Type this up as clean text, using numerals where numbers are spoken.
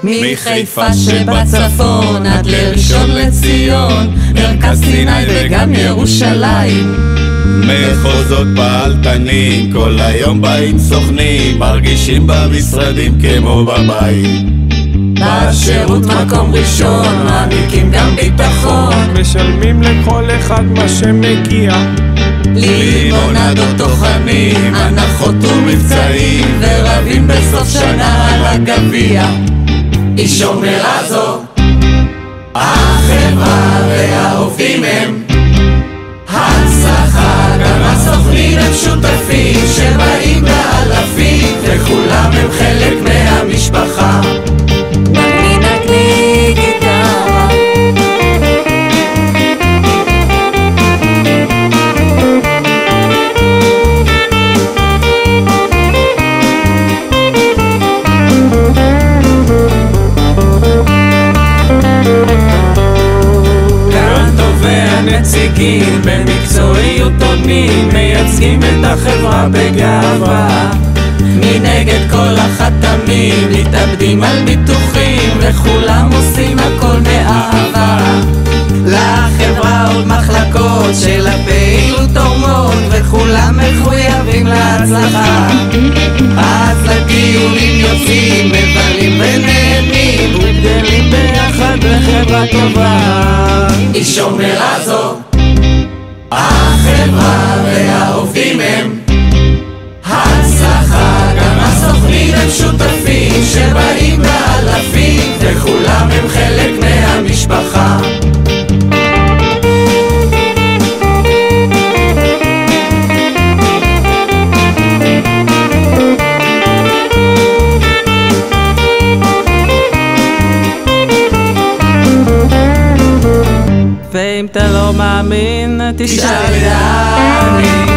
מחיפה שבצפון עד לראשון לציון, מרכז סיני וגם ירושלים. מחוזות פעלתנים, כל היום באים סוכנים, מרגישים במשרדים כמו בבית. בשירות מקום ראשון, מעניקים גם ביטחון, משלמים לכל אחד מה שמגיע. לימונדות טוחנים, הנחות ומבצעים, ורבים בסוף שנה על הגביע. איש אומרה זו, החברה והעובדים הם הצלחה, גם הסוכנים הם שותפים שבאים באלפים, וכולם הם חלק מהמשפחה. נגני נגני גיטרה, נציגים במקצועיות עונים, מייצגים את החברה בגאווה. מנגד כל החתמים מתאבדים על ביטוחים, וכולם עושים הכל מאהבה. לחברה עוד מחלקות של הפעילות תורמות, וכולם מחויבים להצלחה. אז לטיולים יוצאים, מבלים ונהנים, וגדלים ביחד בחברה טובה. איש אומרה זו, החברה והעובדים הם הצלחה, גם הסוכנים הם שותפים שבאים באלפים, וכולם הם חלק מהמשפחה. ואם אתה לא מאמין, תשאל את דני.